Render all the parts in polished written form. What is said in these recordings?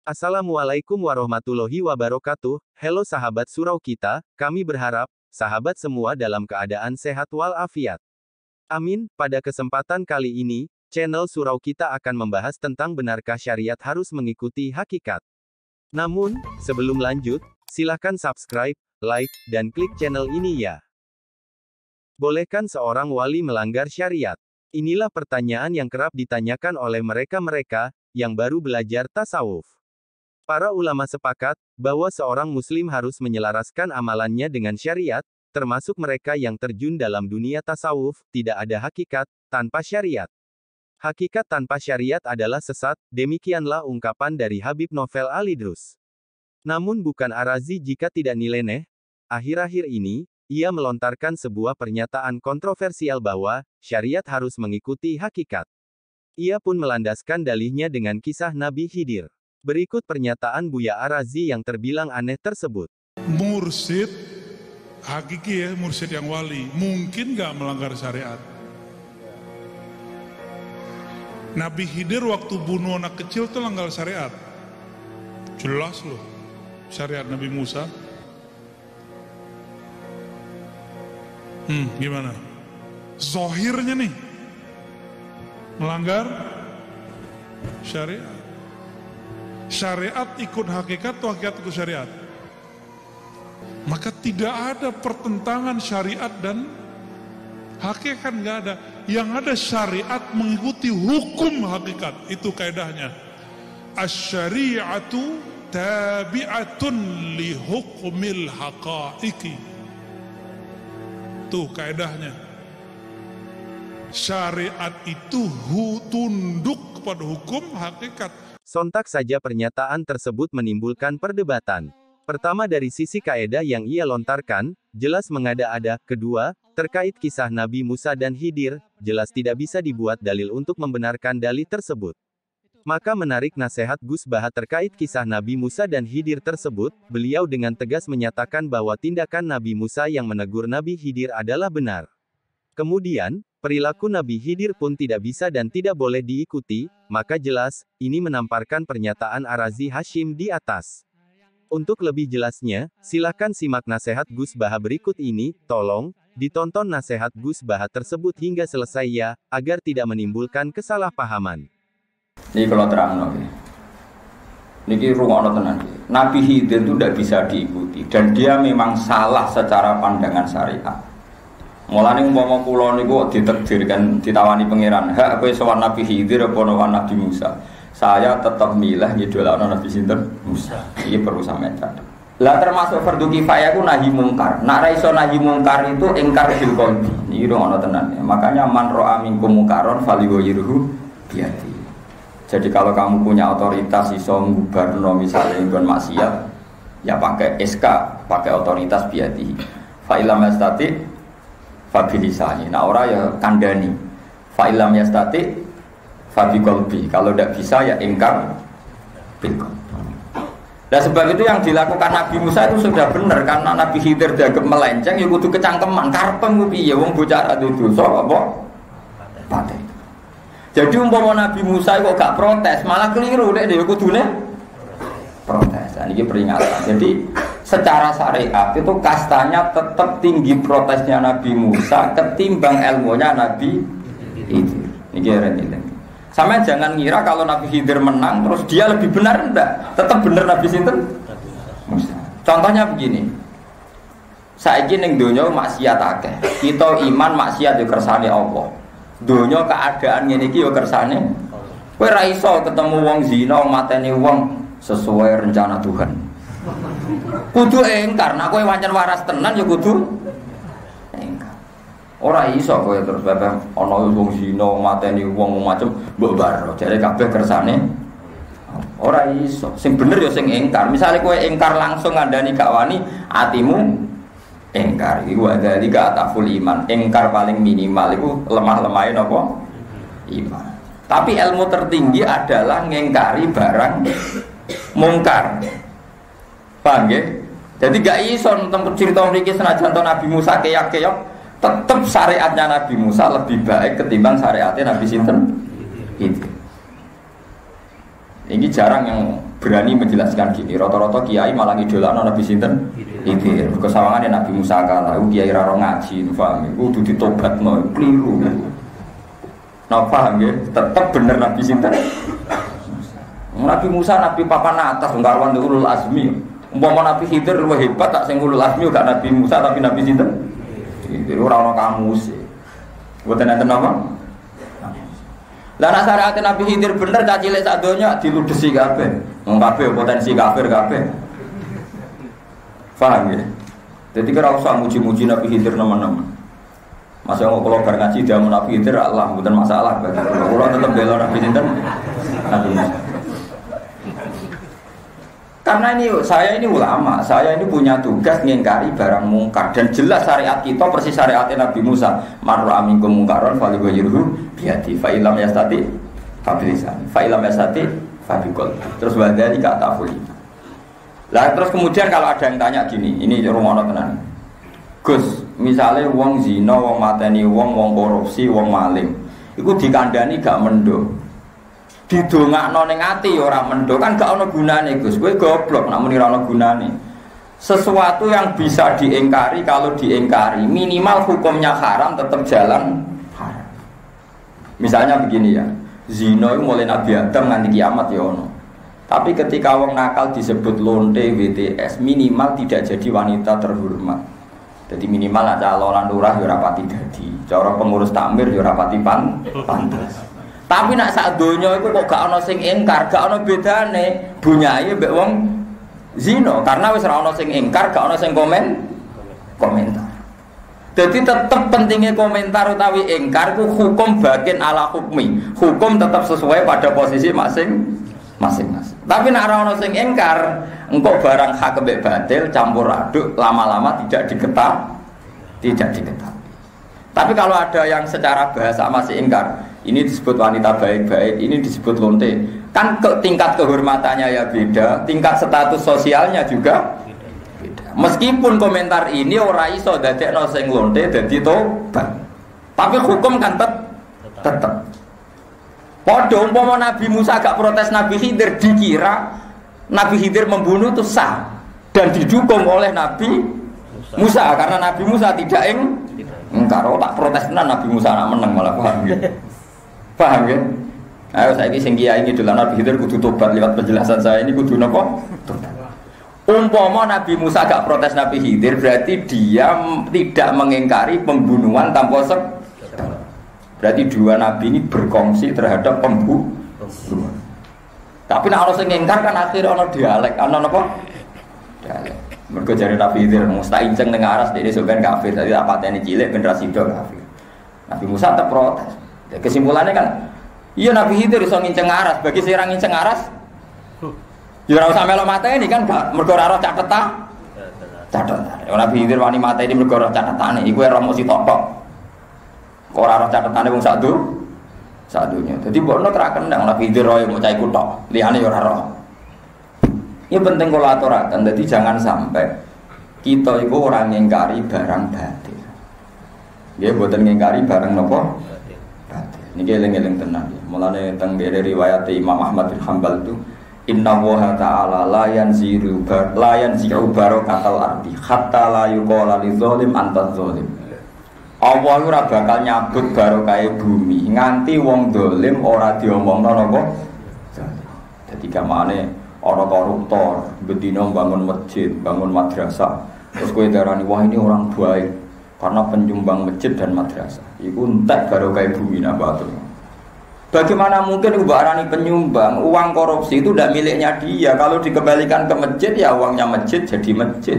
Assalamualaikum warahmatullahi wabarakatuh. Halo sahabat surau kita, kami berharap, sahabat semua dalam keadaan sehat walafiat. Amin. Pada kesempatan kali ini, channel surau kita akan membahas tentang benarkah syariat harus mengikuti hakikat. Namun, sebelum lanjut, silahkan subscribe, like, dan klik channel ini ya. Bolehkan seorang wali melanggar syariat? Inilah pertanyaan yang kerap ditanyakan oleh mereka-mereka yang baru belajar tasawuf. Para ulama sepakat bahwa seorang muslim harus menyelaraskan amalannya dengan syariat, termasuk mereka yang terjun dalam dunia tasawuf. Tidak ada hakikat tanpa syariat. Hakikat tanpa syariat adalah sesat, demikianlah ungkapan dari Habib Novel Al-Idrus. Namun bukan Ar-Razi jika tidak nyeleneh. Akhir-akhir ini, ia melontarkan sebuah pernyataan kontroversial bahwa syariat harus mengikuti hakikat. Ia pun melandaskan dalihnya dengan kisah Nabi Khidir. Berikut pernyataan Buya Ar-Razi yang terbilang aneh tersebut. Mursyid, hakiki ya, mursyid yang wali, mungkin gak melanggar syariat. Nabi Khidir waktu bunuh anak kecil itu langgar syariat. Jelas loh, syariat Nabi Musa. Gimana? Zohirnya nih, melanggar syariat. Syariat ikut hakikat atau hakikat ikut syariat? Maka tidak ada pertentangan syariat dan hakikat, nggak ada. Yang ada syariat mengikuti hukum hakikat, itu kaidahnya. Asy-syari'atu tabi'atun li hukmil haqa'iqi. Tuh kaidahnya. Syariat itu tunduk kepada hukum hakikat. Sontak saja pernyataan tersebut menimbulkan perdebatan. Pertama dari sisi kaedah yang ia lontarkan, jelas mengada-ada. Kedua, terkait kisah Nabi Musa dan Khidir, jelas tidak bisa dibuat dalil untuk membenarkan dalih tersebut. Maka menarik nasihat Gus Baha terkait kisah Nabi Musa dan Khidir tersebut, beliau dengan tegas menyatakan bahwa tindakan Nabi Musa yang menegur Nabi Khidir adalah benar. Kemudian, perilaku Nabi Khidir pun tidak bisa dan tidak boleh diikuti, maka jelas, ini menamparkan pernyataan Ar-Razi Hashim di atas. Untuk lebih jelasnya, silakan simak nasihat Gus Baha berikut ini. Tolong, ditonton nasihat Gus Baha tersebut hingga selesai ya, agar tidak menimbulkan kesalahpahaman. Ini kalau terang nih, ini rumah tenan. Nabi Khidir itu tidak bisa diikuti, dan dia memang salah secara pandangan syariat. Mulane umpama kula niku ditakdirkan ditawani pangeran, hak kowe sowan Nabi Khidir apa Nabi Musa. Saya tetap milih ngidolakno Nabi sinten? Musa. Iki perlu sampeyan catet. Lah termasuk fardhu kifayah ku nahi mungkar. Nek ra iso nahi mungkar itu ingkar bil qalbi. Iki ono tenan. Makanya man ra'a minkum mungkaron falyughayyirhu biyadi. Jadi kalau kamu punya otoritas iso ngubarno misalnya nggon maksiat, ya pakai SK, pakai otoritas biyadi. Fa illam yastati fabilisani. Nah orang ya kandani. Fa'ilam yastati fabiqalbi. Kalau tidak bisa ya ingkar bilqalbi. Nah sebab itu yang dilakukan Nabi Musa itu sudah benar, karena Nabi Khidir dianggap melenceng ya kudu kecangkeman. Karepem ku piye wong bocah adu dosa apa? Pate. Jadi umpama Nabi Musa kok gak protes, malah keliru nek ya kudune protes. Nah, ini peringatan. Jadi secara syariat itu kastanya tetap tinggi protesnya Nabi Musa ketimbang ilmunya Nabi Khidir. Ini sama jangan ngira kalau Nabi Khidir menang terus dia lebih benar, enggak. Tetap benar Nabi sinten Musa. Contohnya begini. Saiki ning donya maksiat akeh. Kita iman maksiat yo kersane Allah. Donya keadaan ngene iki yo kersane. Kowe ra iso ketemu wong zina mateni wong sesuai rencana Tuhan. Kudu engkar, nek kowe pancen waras tenan ya kudu engkar. Ora iso kowe terus bae ana wong zina mateni wong macem mbok baro, jare kabeh kersane. Ora iso. Sing bener ya sing engkar. Misale kowe engkar langsung ngandani gak wani, atimu engkar. Iku ada tiga ataful iman. Engkar paling minimal iku lemah-lemahin apa? Iman. Tapi ilmu tertinggi adalah ngengkari barang mungkar. Paham ya? Jadi gak iso tentang cerita mriki senajan Nabi Musa keyak-keyak, tetap syariatnya Nabi Musa lebih baik ketimbang syariatnya Nabi sinten. Ini jarang yang berani menjelaskan gini. Rata-rata kiai malah idolakno Nabi sinten? Khidir. Kesawangane Nabi Musa kalah, kiai ra ngaji, paham? Kudu ditobatno, keliru. Nah, paham ya? Tetap bener Nabi sinten? Nabi Musa, Nabi papan atas, ngkarwan ulul azmi. Umpama Nabi Khidir luwih hebat tak sing ulul azmi gak Nabi Musa tapi Nabi sinten? Khidir ora ana kamus. Mboten enten apa? Lah nek syariat Nabi Khidir bener cah cilik sak donya diludesi kabeh. Wong kabeh potensi kafir kabeh. Paham ya? Jadi kira usah muji-muji Nabi Khidir teman-teman. Masa kok kalau bar ngaji dia Nabi Khidir Allah bukan masalah bagi kula tetep bela Nabi sinten? Nabi Musa. Karena saya ini ulama, saya ini punya tugas ngingkari barang mungkar dan jelas syariat kita persis syariatnya Nabi Musa. Marra minkum mungkaron falyughayyirhu biyadi fa illam yastati fa bilisan fa illam yastati fa biqal. Terus badali kata fuli. Lah terus kemudian kalau ada yang tanya gini, ini rumono tenan. Gus, misalnya wong zina, wong mateni wong korupsi, wong maling, iku dikandani gak mendo. Didongakno ning ati ya ora mendo, kan gak ana gunane Gus. Kowe goblok nek muni ora ana gunane. Sesuatu yang bisa diingkari kalau diingkari, minimal hukumnya haram tetap jalan haram. Misalnya begini ya, zina itu mulai Nabi Adam nganti kiamat ya ono. Tapi ketika wong nakal disebut lonte WTS, minimal tidak jadi wanita terhormat. Jadi minimal ada calon lurah ya rapati dadi, cara pengurus takmir ya rapati pantes. Tapi nak sak donya iku kok gak ana sing ingkar, gak ana bedane bunyahe mbek wong zina, karena wis ora ana sing ingkar, gak ana sing komentar. Jadi tetap pentingnya komentar utawi ingkar itu hukum bagian ala hukmi. Hukum tetap sesuai pada posisi masing-masing. Tapi nek ora ana sing ingkar, engko barang hak mbek batil campur aduk, lama-lama tidak diketahui. Tapi kalau ada yang secara bahasa masih ingkar, ini disebut wanita baik-baik, ini disebut lonte. Kan tingkat kehormatannya ya beda, tingkat status sosialnya juga beda. Meskipun komentar ini ora iso dadekno sing lonte dadi tobat. Tapi hukum kan tetep. Padha umpama Nabi Musa gak protes Nabi Khidir, dikira Nabi Khidir membunuh itu sah dan didukung oleh Nabi Musa karena Nabi Musa tidak ingkar. Tak protes tenan Nabi Musa nak menang malah, paham ya? Paham ya? Ayo saiki sing kiai iki dolan Nabi Khidir kudu tobat lewat penjelasan saya ini kudu napa? Tobat. Umpama Nabi Musa gak protes Nabi Khidir berarti dia tidak mengingkari pembunuhan tanpa sebab. Berarti dua nabi ini berkongsi terhadap pembunuhan. Tapi nek ana sing ngingkar kan akhirnya ana dialek, ana napa? Dialek. Mergo jare Nabi Khidir mustainceng ning aras dene sampean kafir, dadi apatene cilik ben ra sida kafir. Nabi Musa tetep protes. Kesimpulannya kan, iya Nabi Khidir iso nginceng aras, bagi sing ora nginceng aras ya ora usah melok mateni kan gak mergo ora catetan. Nabi Khidir wani mateni mergo ora catetane, iku ora mesti totok. Kok ora catetane wong sak dunya. Dadi mbokno teraken ndang Nabi Khidir royo mau cah iku tok, liyane ya ora roh. Ini penting kula aturaken, dadi jangan sampai kita iku ora ngingkari barang batil. Nggih mboten ngingkari barang napa? Batil. Niki eling-eling tenan. Mulane teng riwayat Imam Ahmad bin Hanbal itu Inna Allaha ta'ala la yanziru barakatal ardi hatta la yuqala lidzalim anta dzalim. Allah ora bakal nyabut barokah bumi nganti wong dolim ora diomongno napa. Dadi gamane ora koruptor, bedino bangun masjid, bangun madrasah. Terus kowe darani wah ini orang baik karena penyumbang masjid dan madrasah. Iku entek barokah bumi napa to. Bagaimana mungkin Mbak Arani penyumbang uang korupsi itu tidak miliknya dia? Kalau dikembalikan ke masjid ya uangnya masjid jadi masjid.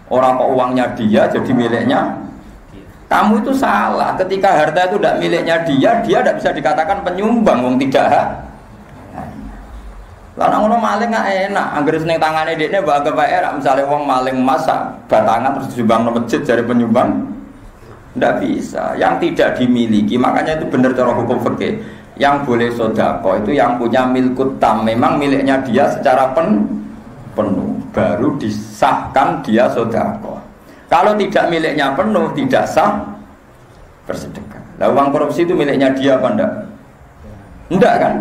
Orang kok uangnya dia jadi miliknya. Kamu itu salah. Ketika harta itu tidak miliknya dia tidak bisa dikatakan penyumbang. Wong tidak hak. Lah ngono maling gak enak. Anggere seneng tangane dekne mbok anggap ae enak. Misale wong maling emas batangan terus disumbangno masjid jare penyumbang. Tidak bisa. Yang tidak dimiliki, makanya itu benar cara hukum fikih. Yang boleh sedekah itu yang punya milkut tam, memang miliknya dia secara penuh. Baru disahkan dia sedekah. Kalau tidak miliknya penuh, tidak sah bersedekah. Lah uang korupsi itu miliknya dia apa enggak? Enggak kan?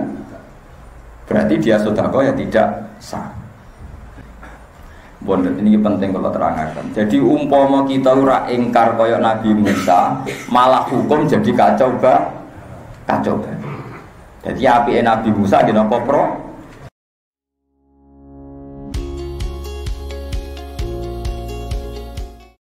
berarti dia sedekah ya tidak sah. Bon, ini penting kalau terangkan. Jadi umpama kita ora ingkar kaya Nabi Musa, malah hukum jadi kacau. Jadi apike Nabi Musa nggih napa